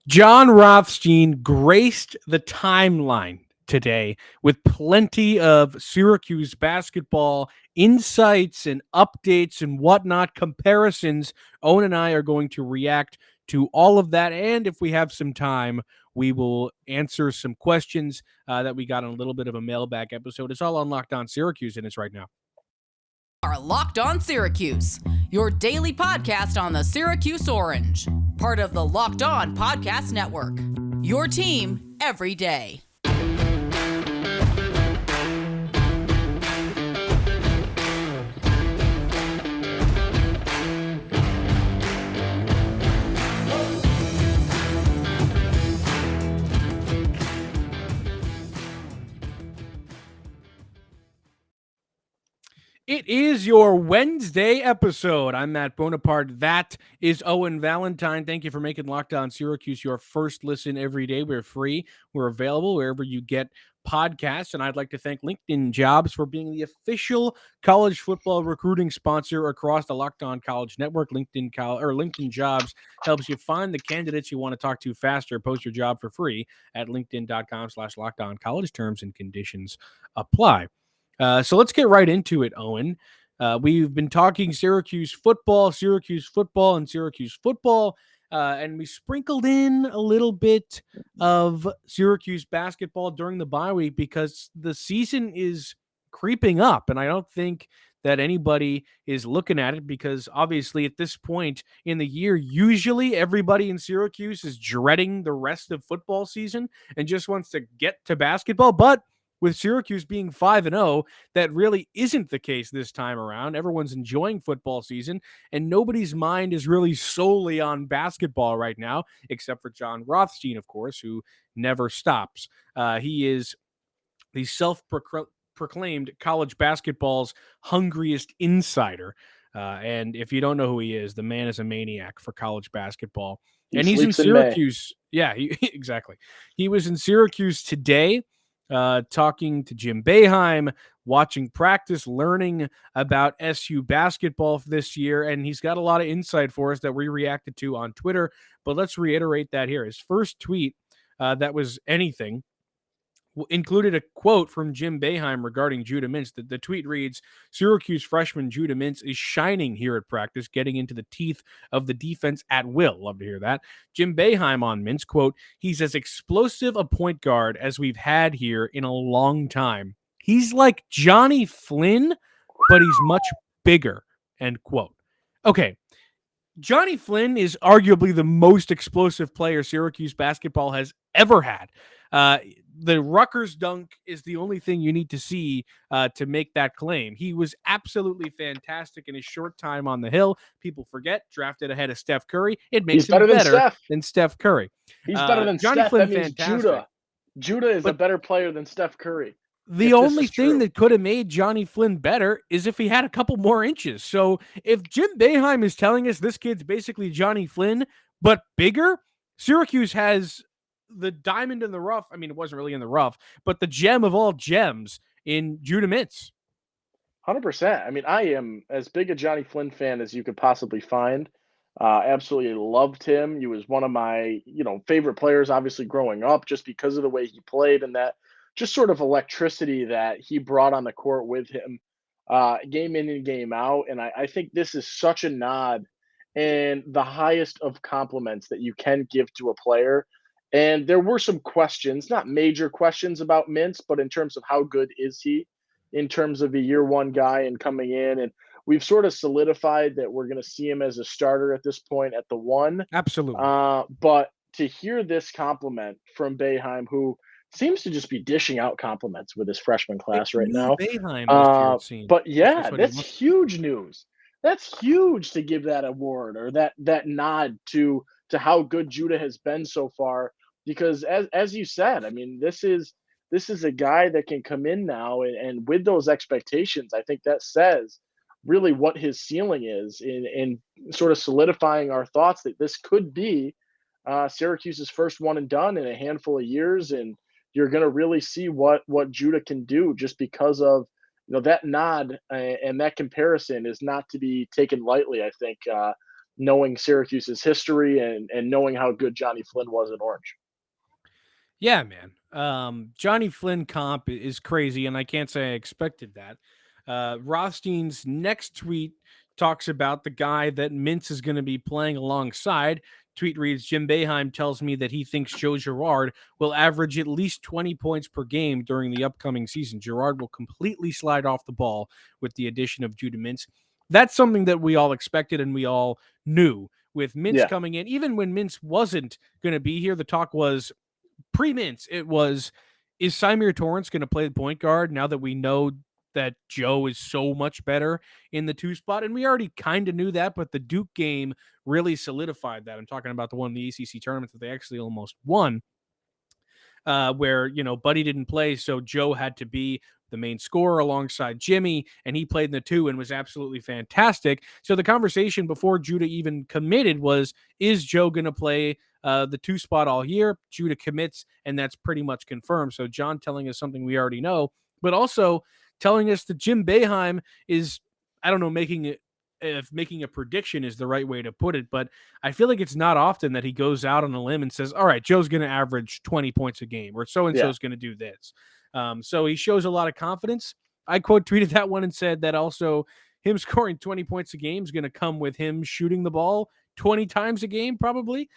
Jon Rothstein graced the timeline today with plenty of Syracuse basketball insights and updates and whatnot, comparisons. Owen and I are going to react to all of that. And if we have some time, we will answer some questions that we got on a little bit of a mailbag episode. It's all on Locked On Syracuse, and it's right now. Are Locked On Syracuse, your daily podcast on the Syracuse Orange, part of the Locked On Podcast Network. Your team every day. It is your Wednesday episode. I'm Matt Bonaparte. That is Owen Valentine. Thank you for making Locked On Syracuse your first listen every day. We're free. We're available wherever you get podcasts. And I'd like to thank LinkedIn Jobs for being the official college football recruiting sponsor across the Locked On College Network. LinkedIn Jobs helps you find the candidates you want to talk to faster. Post your job for free at linkedin.com/LockedOnCollege. Terms and conditions apply. So let's get right into it, Owen. We've been talking Syracuse football, and we sprinkled in a little bit of Syracuse basketball during the bye week because the season is creeping up, and I don't think that anybody is looking at it because obviously at this point in the year, usually everybody in Syracuse is dreading the rest of football season and just wants to get to basketball, but with Syracuse being 5-0, that really isn't the case this time around. Everyone's enjoying football season, and nobody's mind is really solely on basketball right now, except for Jon Rothstein, of course, who never stops. He is the self-proclaimed college basketball's hungriest insider. And if you don't know who he is, the man is a maniac for college basketball. And he's in Syracuse. Yeah, exactly. He was in Syracuse today. Talking to Jim Boeheim, watching practice, learning about SU basketball this year, and he's got a lot of insight for us that we reacted to on Twitter, but let's reiterate that here. His first tweet that was anything included a quote from Jim Boeheim regarding Judah Mintz. The tweet reads, Syracuse freshman Judah Mintz is shining here at practice, getting into the teeth of the defense at will. Love to hear that. Jim Boeheim on Mintz, quote, he's as explosive a point guard as we've had here in a long time. He's like Johnny Flynn, but he's much bigger, end quote. Okay. Johnny Flynn is arguably the most explosive player Syracuse basketball has ever had. The Rutgers dunk is the only thing you need to see to make that claim. He was absolutely fantastic in his short time on the Hill. People forget, drafted ahead of Steph Curry. It makes him better than Steph Curry. He's better than Johnny Steph. Flynn, that means fantastic. Judah is a better player than Steph Curry. The only thing that could have made Johnny Flynn better is if he had a couple more inches. So if Jim Boeheim is telling us this kid's basically Johnny Flynn, but bigger, Syracuse has the diamond in the rough. I mean, it wasn't really in the rough, but the gem of all gems in Judah Mintz. 100%. I mean, I am as big a Johnny Flynn fan as you could possibly find. Absolutely loved him. He was one of my, favorite players, obviously growing up, just because of the way he played and that just sort of electricity that he brought on the court with him, game in and game out. And I think this is such a nod and the highest of compliments that you can give to a player. And there were some questions, not major questions about Mintz, but in terms of how good is he in terms of a year one guy and coming in. And we've sort of solidified that we're going to see him as a starter at this point at the one. Absolutely. But to hear this compliment from Boeheim, who seems to just be dishing out compliments with his freshman class right now. But yeah, that's huge news. That's huge to give that award or that nod to how good Judah has been so far. Because as you said, I mean, this is a guy that can come in now and with those expectations, I think that says really what his ceiling is in sort of solidifying our thoughts that this could be Syracuse's first one and done in a handful of years. And you're going to really see what Judah can do just because of, that nod and that comparison is not to be taken lightly. I think knowing Syracuse's history and knowing how good Johnny Flynn was in Orange. Yeah, man. Johnny Flynn comp is crazy, and I can't say I expected that. Rothstein's next tweet talks about the guy that Mintz is going to be playing alongside. Tweet reads, Jim Boeheim tells me that he thinks Joe Girard will average at least 20 points per game during the upcoming season. Girard will completely slide off the ball with the addition of Judah Mintz. That's something that we all expected and we all knew. With Mintz coming in, even when Mintz wasn't going to be here, the talk was, pre-Mintz, it was, is Symir Torrance going to play the point guard now that we know that Joe is so much better in the 2 spot? And we already kind of knew that, but the Duke game really solidified that. I'm talking about the one in the ACC tournament that they actually almost won, where, Buddy didn't play, so Joe had to be the main scorer alongside Jimmy, and he played in the 2 and was absolutely fantastic. So the conversation before Judah even committed was, is Joe going to play the 2 spot all year? Judah commits, and that's pretty much confirmed. So Jon telling us something we already know, but also telling us that Jim Boeheim is, I don't know, making it, if making a prediction is the right way to put it, but I feel like it's not often that he goes out on a limb and says, all right, Joe's going to average 20 points a game, or so-and-so is going to do this. So he shows a lot of confidence. I quote tweeted that one and said that also him scoring 20 points a game is going to come with him shooting the ball 20 times a game, probably,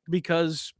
because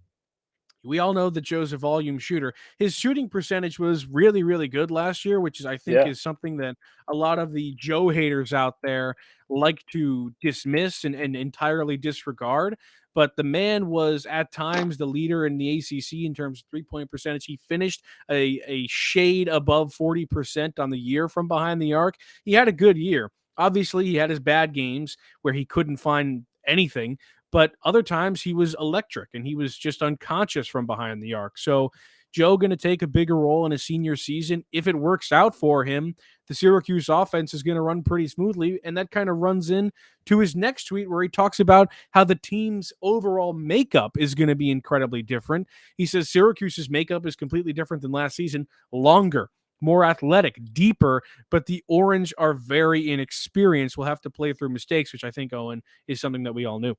we all know that Joe's a volume shooter. His shooting percentage was really, really good last year, which is, I think, is something that a lot of the Joe haters out there like to dismiss and entirely disregard. But the man was at times the leader in the ACC in terms of three-point percentage. He finished a shade above 40% on the year from behind the arc. He had a good year. Obviously, he had his bad games where he couldn't find anything, but other times he was electric and he was just unconscious from behind the arc. So Joe going to take a bigger role in his senior season. If it works out for him, the Syracuse offense is going to run pretty smoothly. And that kind of runs in to his next tweet where he talks about how the team's overall makeup is going to be incredibly different. He says Syracuse's makeup is completely different than last season, longer, more athletic, deeper, but the Orange are very inexperienced. We'll have to play through mistakes, which I think, Owen, is something that we all knew.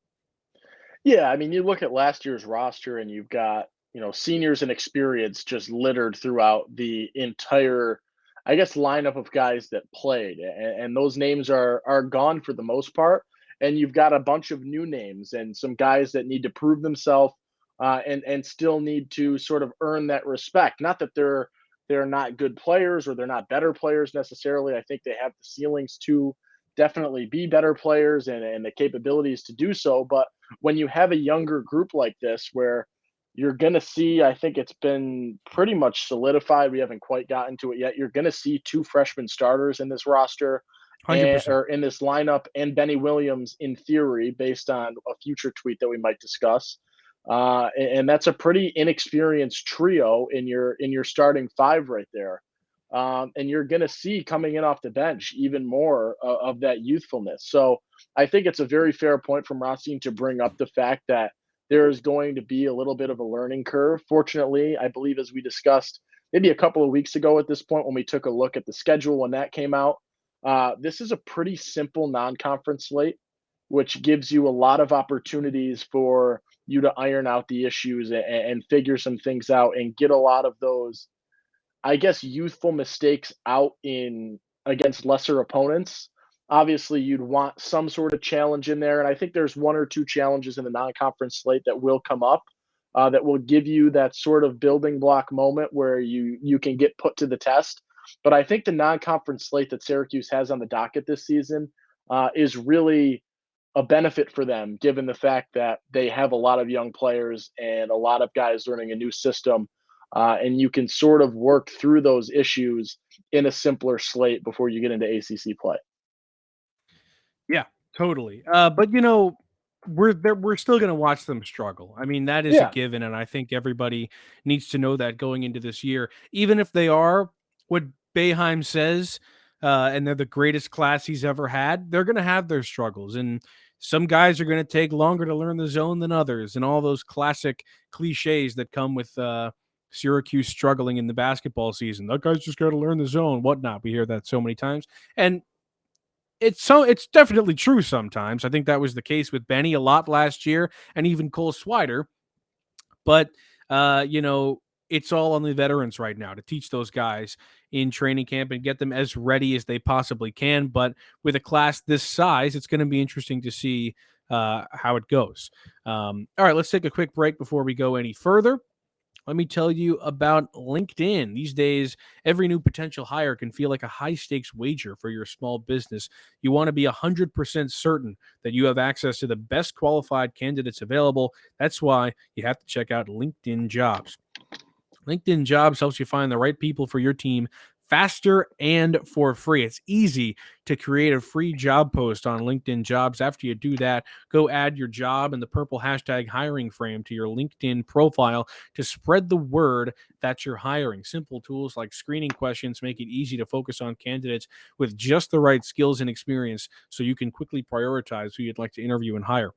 Yeah, I mean, you look at last year's roster and you've got, seniors and experience just littered throughout the entire, I guess, lineup of guys that played. And those names are gone for the most part. And you've got a bunch of new names and some guys that need to prove themselves and still need to sort of earn that respect. Not that they're not good players or they're not better players necessarily. I think they have the ceilings to definitely be better players and the capabilities to do so. But when you have a younger group like this, where you're going to see, I think it's been pretty much solidified. We haven't quite gotten to it yet. You're going to see 2 freshman starters in this roster 100%. or in this lineup, and Benny Williams in theory, based on a future tweet that we might discuss. And that's a pretty inexperienced trio in your starting 5 right there. And you're going to see coming in off the bench even more of that youthfulness. So I think it's a very fair point from Rothstein to bring up the fact that there is going to be a little bit of a learning curve. Fortunately, I believe, as we discussed maybe a couple of weeks ago at this point when we took a look at the schedule when that came out, this is a pretty simple non-conference slate, which gives you a lot of opportunities for you to iron out the issues and figure some things out and get a lot of those, I guess, youthful mistakes out in against lesser opponents. Obviously, you'd want some sort of challenge in there, and I think there's 1 or 2 challenges in the non-conference slate that will come up that will give you that sort of building block moment where you can get put to the test. But I think the non-conference slate that Syracuse has on the docket this season is really a benefit for them, given the fact that they have a lot of young players and a lot of guys learning a new system. And you can sort of work through those issues in a simpler slate before you get into ACC play. Yeah, totally. But we're still going to watch them struggle. I mean, that is a given, and I think everybody needs to know that going into this year. Even if they are what Boeheim says, and they're the greatest class he's ever had, they're going to have their struggles, and some guys are going to take longer to learn the zone than others, and all those classic cliches that come with Syracuse struggling in the basketball season. That guy's just got to learn the zone, whatnot. We hear that so many times, and it's definitely true sometimes. I think that was the case with Benny a lot last year, and even Cole Swider. But it's all on the veterans right now to teach those guys in training camp and get them as ready as they possibly can. But with a class this size, it's going to be interesting to see how it goes. All right, let's take a quick break before we go any further. Let me tell you about LinkedIn. These days, every new potential hire can feel like a high stakes wager for your small business. You want to be 100% certain that you have access to the best qualified candidates available. That's why you have to check out LinkedIn Jobs. LinkedIn Jobs helps you find the right people for your team faster and for free. It's easy to create a free job post on LinkedIn Jobs. After you do that, go add your job and the purple hashtag hiring frame to your LinkedIn profile to spread the word that you're hiring. Simple tools like screening questions make it easy to focus on candidates with just the right skills and experience so you can quickly prioritize who you'd like to interview and hire.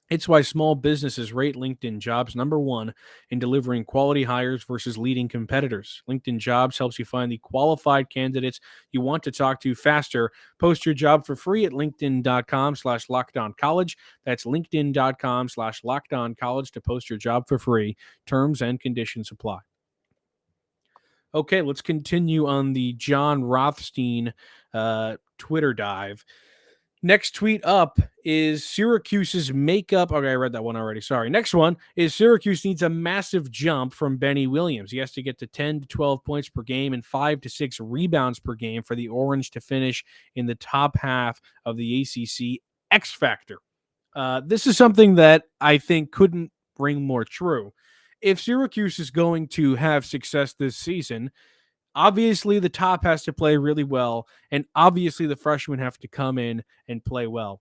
It's why small businesses rate LinkedIn Jobs number one in delivering quality hires versus leading competitors. LinkedIn Jobs helps you find the qualified candidates you want to talk to faster. Post your job for free at linkedin.com/lockedoncollege. That's linkedin.com/lockedoncollege to post your job for free. Terms and conditions apply. Okay, let's continue on the Jon Rothstein Twitter dive. Next tweet up is Syracuse's makeup. Okay, I read that one already. Sorry. Next one is Syracuse needs a massive jump from Benny Williams. He has to get to 10 to 12 points per game and 5 to 6 rebounds per game for the Orange to finish in the top half of the ACC X Factor. This is something that I think couldn't ring more true. If Syracuse is going to have success this season, obviously the top has to play really well, and obviously the freshmen have to come in and play well.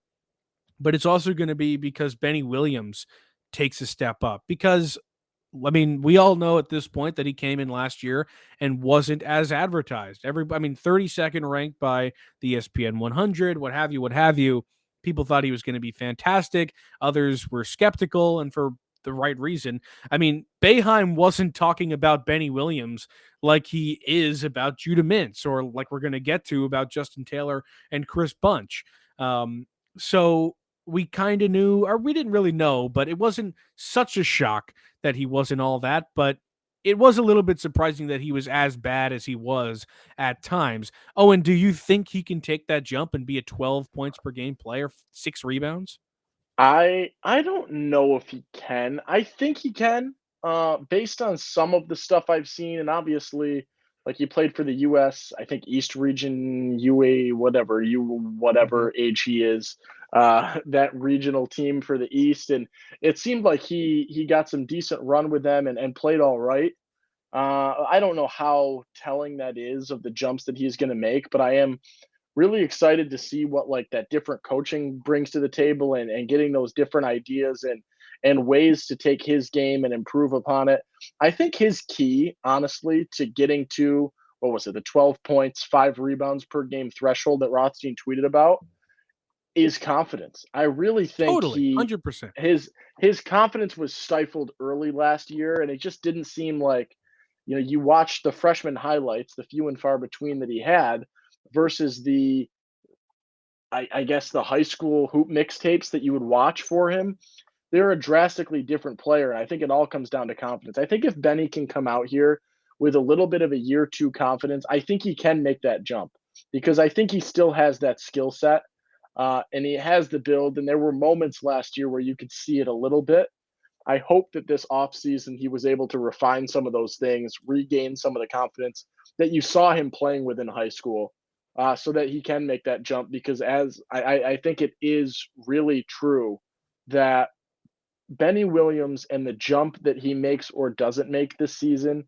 But it's also going to be because Benny Williams takes a step up. Because, I mean, we all know at this point that he came in last year and wasn't as advertised. 32nd ranked by the ESPN 100, what have you. People thought he was going to be fantastic. Others were skeptical, and for the right reason. I mean, Boeheim wasn't talking about Benny Williams like he is about Judah Mintz, or like we're going to get to about Justin Taylor and Chris Bunch. So we kind of knew, or we didn't really know, but it wasn't such a shock that he wasn't all that. But it was a little bit surprising that he was as bad as he was at times. Oh, and do you think he can take that jump and be a 12 points per game player, 6 rebounds? I don't know if he can. I think he can, based on some of the stuff I've seen, and obviously, like he played for the U.S. I think East Region UA whatever age he is, that regional team for the East, and it seemed like he got some decent run with them and played all right. I don't know how telling that is of the jumps that he's going to make, but I am really excited to see what like that different coaching brings to the table and getting those different ideas and ways to take his game and improve upon it. I think his key, honestly, to getting to what was it, the 12 points, 5 rebounds per game threshold that Rothstein tweeted about is confidence. I really think Totally, 100%. his confidence was stifled early last year, and it just didn't seem like, you watch the freshman highlights, the few and far between that he had, versus I guess the high school hoop mixtapes that you would watch for him. They're a drastically different player, and I think it all comes down to confidence. I think if Benny can come out here with a little bit of a year two confidence, I think he can make that jump because I think he still has that skill set, and he has the build. And there were moments last year where you could see it a little bit. I hope that this offseason he was able to refine some of those things, regain some of the confidence that you saw him playing with in high school, so that he can make that jump. Because as I think it is really true that Benny Williams and the jump that he makes or doesn't make this season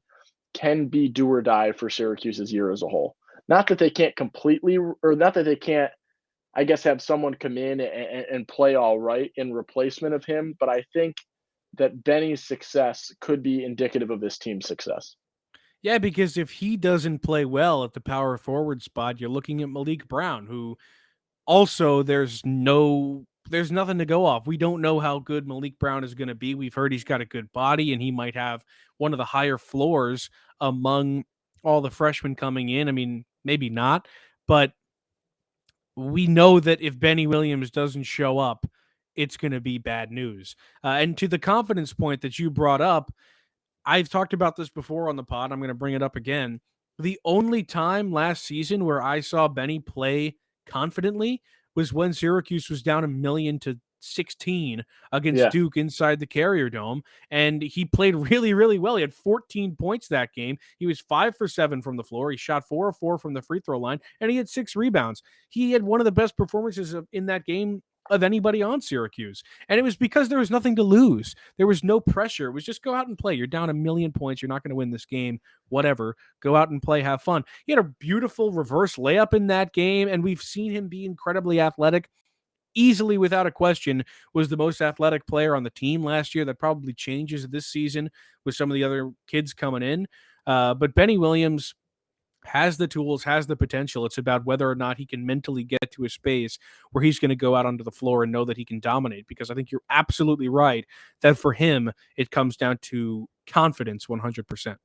can be do or die for Syracuse's year as a whole. Not that they can't completely, or not that they can't, I guess, have someone come in and play all right in replacement of him, but I think that Benny's success could be indicative of this team's success. Yeah, because if he doesn't play well at the power forward spot, you're looking at Malik Brown, who also there's nothing to go off. We don't know how good Malik Brown is going to be. We've heard he's got a good body and he might have one of the higher floors among all the freshmen coming in. I mean, maybe not, but we know that if Benny Williams doesn't show up, it's going to be bad news. And to the confidence point that you brought up, I've talked about this before on the pod. I'm going to bring it up again. The only time last season where I saw Benny play confidently was when Syracuse was down 1,000,000 to 16 against Duke inside the Carrier Dome. And he played really, really well. He had 14 points that game. He was 5 for 7 from the floor. He shot 4 of 4 from the free throw line, and he had 6 rebounds. He had one of the best performances in that game of anybody on Syracuse. And it was because there was nothing to lose. There was no pressure. It was just go out and play. You're down 1,000,000 points. You're not going to win this game. Whatever. Go out and play. Have fun. He had a beautiful reverse layup in that game, and we've seen him be incredibly athletic. Easily, without a question, was the most athletic player on the team last year. That probably changes this season with some of the other kids coming in. But Benny Williams has the tools, has the potential. It's about whether or not he can mentally get to a space where he's going to go out onto the floor and know that he can dominate. Because I think you're absolutely right that for him, it comes down to confidence 100%.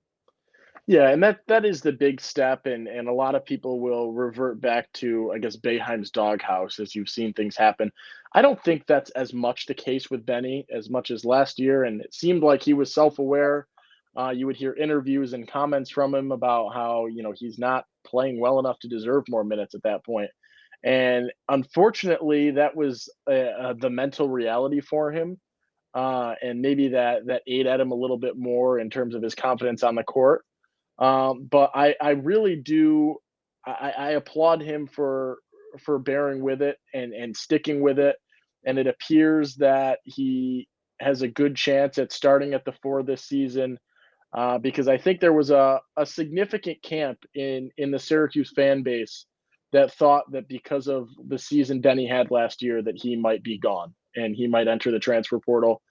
Yeah, and that is the big step, and a lot of people will revert back to, I guess, Boeheim's doghouse as you've seen things happen. I don't think that's as much the case with Benny as much as last year, and it seemed like he was self-aware. You would hear interviews and comments from him about how he's not playing well enough to deserve more minutes at that point, and unfortunately, that was the mental reality for him, and maybe that ate at him a little bit more in terms of his confidence on the court. But I really do. I applaud him for bearing with it and sticking with it. And it appears that he has a good chance at starting at the 4 this season, because I think there was a significant camp in the Syracuse fan base that thought that because of the season Benny had last year that he might be gone and he might enter the transfer portal.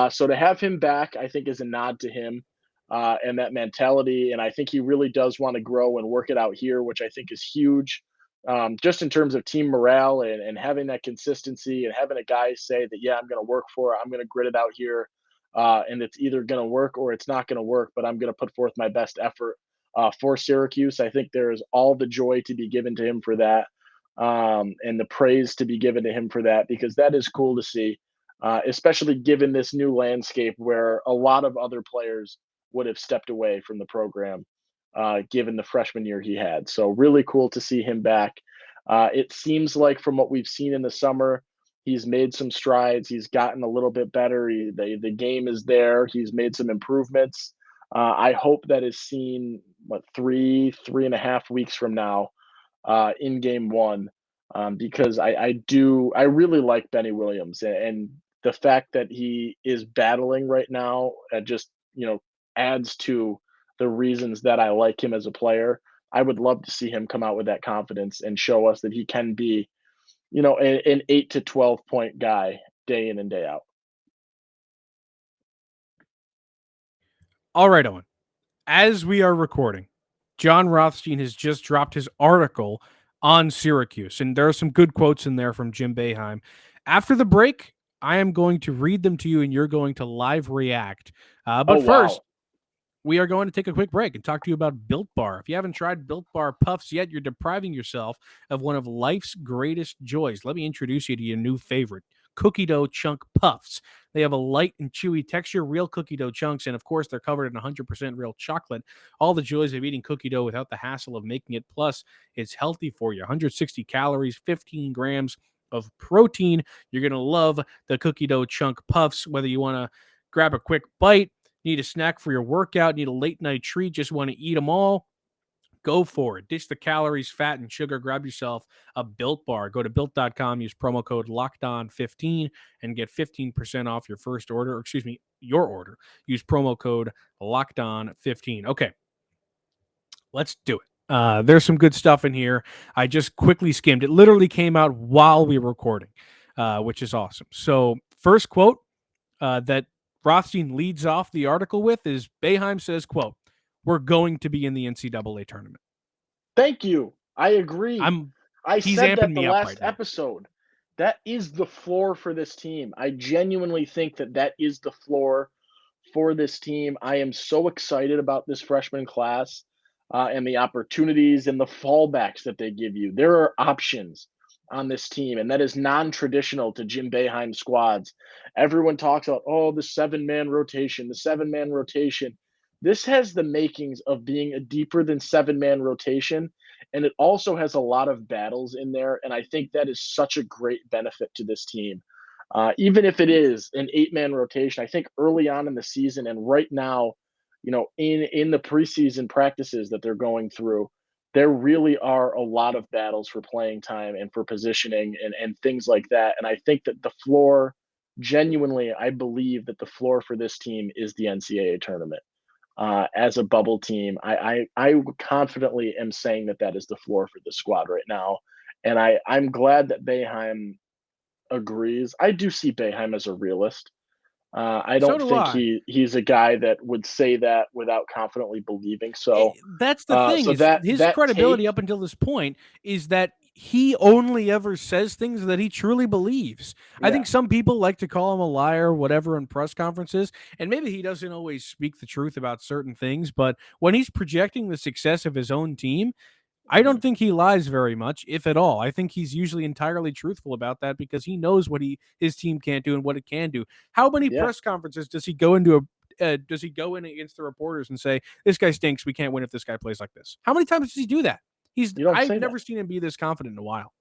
So to have him back, I think, is a nod to him, and that mentality. And I think he really does want to grow and work it out here, which I think is huge, just in terms of team morale and having that consistency and having a guy say that, yeah, I'm going to work for it. I'm going to grit it out here. And it's either going to work or it's not going to work, but I'm going to put forth my best effort for Syracuse. I think there's all the joy to be given to him for that, and the praise to be given to him for that, because that is cool to see, especially given this new landscape where a lot of other players would have stepped away from the program, given the freshman year he had. So really cool to see him back. It seems like from what we've seen in the summer, he's made some strides. He's gotten a little bit better. The game is there. He's made some improvements. I hope that is seen, 3.5 weeks from now, in game one, because I really like Benny Williams, and the fact that he is battling right now, just adds to the reasons that I like him as a player. I would love to see him come out with that confidence and show us that he can be, an 8 to 12 point guy day in and day out. All right, Owen. As we are recording, Jon Rothstein has just dropped his article on Syracuse, and there are some good quotes in there from Jim Boeheim. After the break, I am going to read them to you, and you're going to live react. But first, we are going to take a quick break and talk to you about Built Bar. If you haven't tried Built Bar Puffs yet, you're depriving yourself of one of life's greatest joys. Let me introduce you to your new favorite, cookie dough chunk puffs. They have a light and chewy texture, real cookie dough chunks, and of course, they're covered in 100% real chocolate. All the joys of eating cookie dough without the hassle of making it. Plus, it's healthy for you. 160 calories, 15 grams of protein. You're going to love the cookie dough chunk puffs, whether you want to grab a quick bite, need a snack for your workout, need a late night treat, just want to eat them all, go for it. Ditch the calories, fat, and sugar. Grab yourself a Built Bar. Go to Built.com, use promo code LOCKEDON15 and get 15% off your first order, or excuse me, your order. Use promo code LOCKEDON15. Okay, let's do it. There's some good stuff in here. I just quickly skimmed. It literally came out while we were recording, which is awesome. So first quote that Rothstein leads off the article with is Boeheim says, quote, "We're going to be in the NCAA tournament." Thank you. I agree. I said that the last episode. That is the floor for this team. I genuinely think that is the floor for this team. I am so excited about this freshman class, and the opportunities and the fallbacks that they give you. There are options on this team, and that is non-traditional to Jim Boeheim squads. Everyone talks about, oh, the seven-man rotation, the seven-man rotation. This has the makings of being a deeper than seven-man rotation, and it also has a lot of battles in there, and I think that is such a great benefit to this team. Even if it is an eight-man rotation, I think early on in the season and right now, in the preseason practices that they're going through, there really are a lot of battles for playing time and for positioning and things like that. And I think that the floor, genuinely, I believe that the floor for this team is the NCAA tournament. As a bubble team, I confidently am saying that that is the floor for the squad right now. And I'm glad that Boeheim agrees. I do see Boeheim as a realist. I So don't do think I. he's a guy that would say that without confidently believing so. That's the thing So is that his that take, credibility up until this point is that he only ever says things that he truly believes. I yeah, think some people like to call him a liar or whatever in press conferences, and maybe he doesn't always speak the truth about certain things, but when he's projecting the success of his own team, I don't mhm, think he lies very much, if at all. I think he's usually entirely truthful about that because he knows what his team can't do and what it can do. How many yeah, press conferences does he go into does he go in against the reporters and say, "This guy stinks. We can't win if this guy plays like this"? How many times does he do that? you don't I've say that. never seen him be this confident in a while.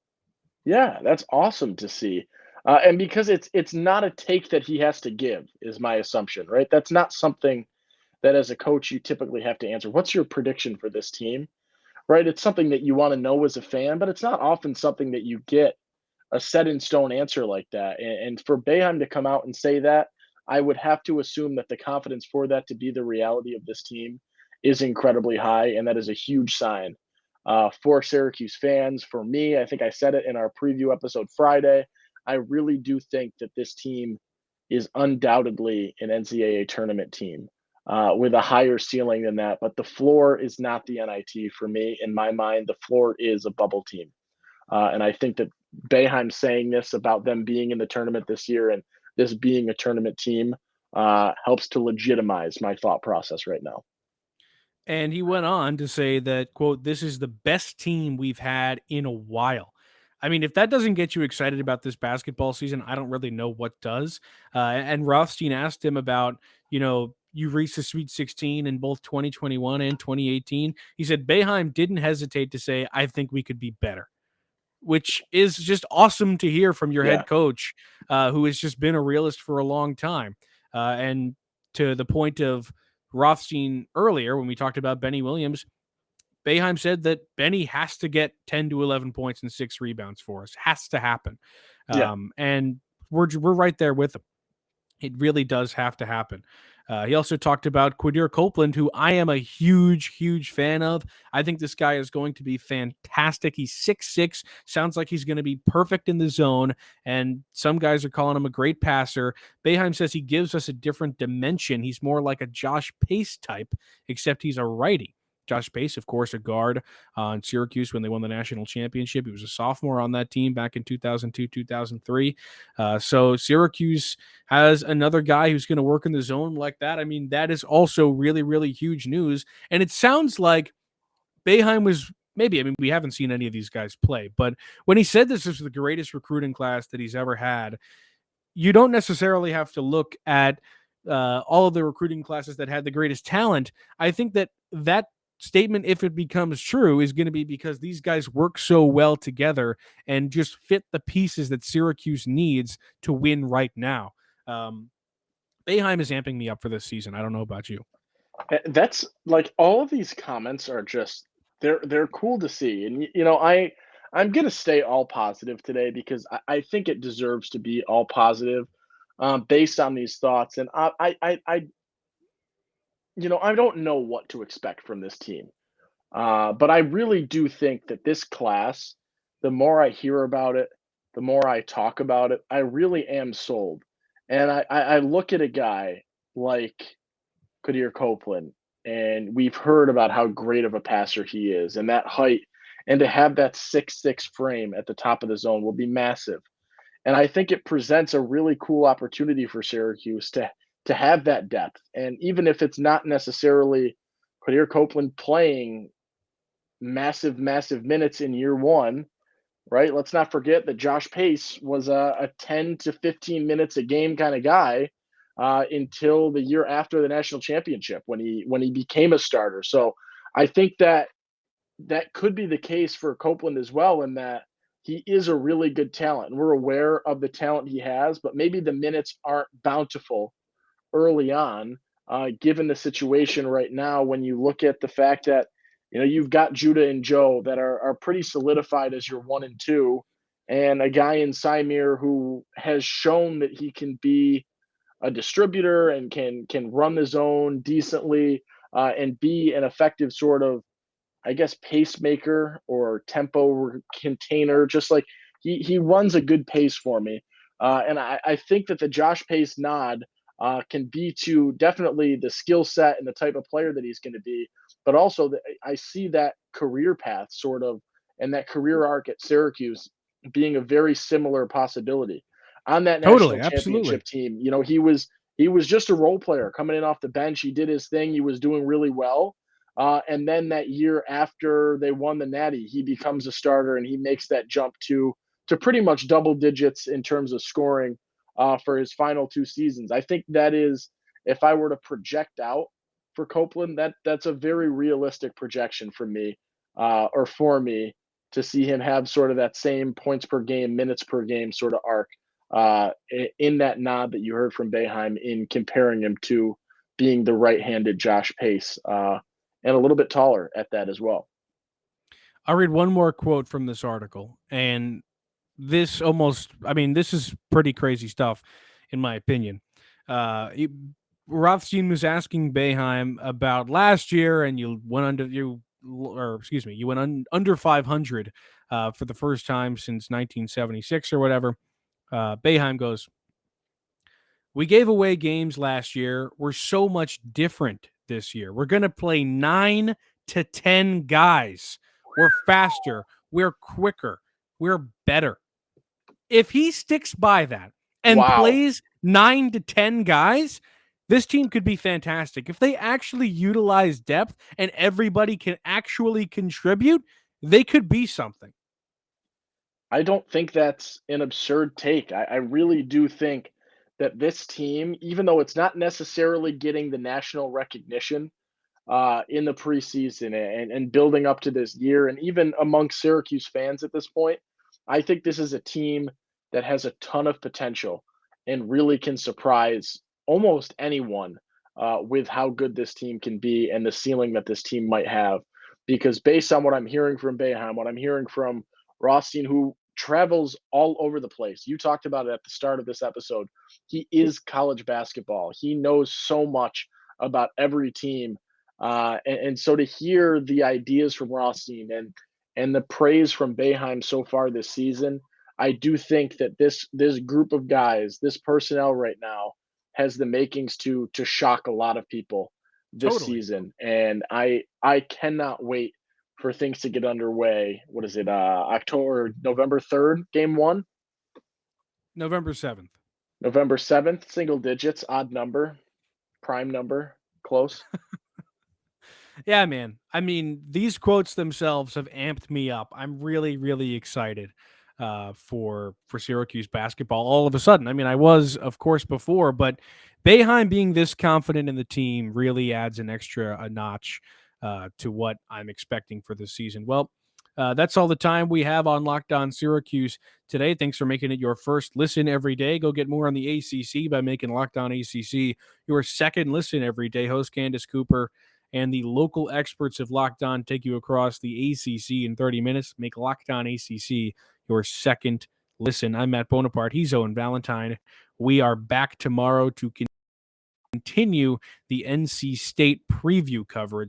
Yeah, that's awesome to see. And because it's not a take that he has to give, is my assumption, right? That's not something that as a coach you typically have to answer. What's your prediction for this team? Right? It's something that you want to know as a fan, but it's not often something that you get a set in stone answer like that. And for Boeheim to come out and say that, I would have to assume that the confidence for that to be the reality of this team is incredibly high, and that is a huge sign for Syracuse fans. For me, I think I said it in our preview episode Friday. I really do think that this team is undoubtedly an NCAA tournament team with a higher ceiling than that. But the floor is not the NIT for me. In my mind, the floor is a bubble team. And I think that Boeheim saying this about them being in the tournament this year and this being a tournament team helps to legitimize my thought process right now. And he went on to say that, quote, "This is the best team we've had in a while." I mean, if that doesn't get you excited about this basketball season, I don't really know what does. And Rothstein asked him about, you reached the Sweet 16 in both 2021 and 2018. He said Boeheim didn't hesitate to say, "I think we could be better," which is just awesome to hear from your Yeah. head coach, who has just been a realist for a long time. And to the point of Rothstein earlier, when we talked about Benny Williams, Boeheim said that Benny has to get 10 to 11 points and 6 rebounds for us. Has to happen. Yeah. And we're right there with him. It really does have to happen. He also talked about Quadir Copeland, who I am a huge, huge fan of. I think this guy is going to be fantastic. He's 6'6", sounds like he's going to be perfect in the zone, and some guys are calling him a great passer. Boeheim says he gives us a different dimension. He's more like a Josh Pace type, except he's a righty. Josh Pace, of course, a guard in Syracuse when they won the national championship. He was a sophomore on that team back in 2002, 2003. So Syracuse has another guy who's going to work in the zone like that. I mean, that is also really, really huge news. And it sounds like Boeheim was maybe, I mean, we haven't seen any of these guys play, but when he said this was the greatest recruiting class that he's ever had, you don't necessarily have to look at all of the recruiting classes that had the greatest talent. I think that statement, if it becomes true, is going to be because these guys work so well together and just fit the pieces that Syracuse needs to win right now. Um, Boeheim is amping me up for this season. I don't know about you. That's like all of these comments are just they're cool to see. And I'm gonna stay all positive today because I think it deserves to be all positive based on these thoughts. And I don't know what to expect from this team. But I really do think that this class, the more I hear about it, the more I talk about it, I really am sold. And I look at a guy like Kadir Copeland, and we've heard about how great of a passer he is, and that height, and to have that 6'6" frame at the top of the zone will be massive. And I think it presents a really cool opportunity for Syracuse to have that depth. And even if it's not necessarily Kadir Copeland playing massive, massive minutes in year one, right? Let's not forget that Josh Pace was a 10 to 15 minutes a game kind of guy until the year after the national championship when he became a starter. So I think that could be the case for Copeland as well, in that he is a really good talent. And we're aware of the talent he has, but maybe the minutes aren't bountiful early on, given the situation right now. When you look at the fact that you've got Judah and Joe that are pretty solidified as your 1 and 2, and a guy in Symir who has shown that he can be a distributor and can run the zone decently, and be an effective sort of, I guess, pacemaker or tempo container. Just like he runs a good pace for me, and I think that the Josh Pace nod can be to definitely the skill set and the type of player that he's going to be, but also I see that career path sort of, and that career arc at Syracuse being a very similar possibility. On that Totally, national absolutely. championship team, he was just a role player coming in off the bench. He did his thing. He was doing really well. And then that year after they won the Natty, he becomes a starter and he makes that jump to pretty much double digits in terms of scoring for his final 2 seasons. I think that is, if I were to project out for Copeland, that's a very realistic projection for me, or for me, to see him have sort of that same points per game, minutes per game sort of arc, in that nod that you heard from Boeheim in comparing him to being the right-handed Josh Pace, and a little bit taller at that as well. I'll read one more quote from this article, and this is pretty crazy stuff, in my opinion. Rothstein was asking Boeheim about last year, and you went under 500 for the first time since 1976 or whatever. Boeheim goes, "We gave away games last year. We're so much different this year. We're going to play 9 to 10 guys. We're faster. We're quicker. We're better." If he sticks by that and plays 9 to 10 guys, this team could be fantastic. If they actually utilize depth and everybody can actually contribute, they could be something. I don't think that's an absurd take. I really do think that this team, even though it's not necessarily getting the national recognition in the preseason and building up to this year, and even among Syracuse fans at this point, I think this is a team that has a ton of potential and really can surprise almost anyone with how good this team can be and the ceiling that this team might have. Because based on what I'm hearing from Boeheim, what I'm hearing from Rothstein, who travels all over the place. You talked about it at the start of this episode. He is college basketball. He knows so much about every team. And so to hear the ideas from Rothstein and the praise from Boeheim so far this season, I do think that this group of guys, this personnel right now, has the makings to shock a lot of people this season. And I cannot wait for things to get underway. What is it? November 3rd, game 1? November 7th. November 7th, single digits, odd number, prime number, close. Yeah, man. I mean, these quotes themselves have amped me up. I'm really, really excited for Syracuse basketball all of a sudden. I mean, I was, of course, before, but Boeheim being this confident in the team really adds an extra notch to what I'm expecting for this season. Well, that's all the time we have on Locked On Syracuse today. Thanks for making it your first listen every day. Go get more on the ACC by making Locked On ACC your second listen every day. Host Candace Cooper and the local experts of Locked On take you across the ACC in 30 minutes. Make Locked On ACC your second listen. I'm Matt Bonaparte. He's Owen Valentine. We are back tomorrow to continue the NC State preview coverage.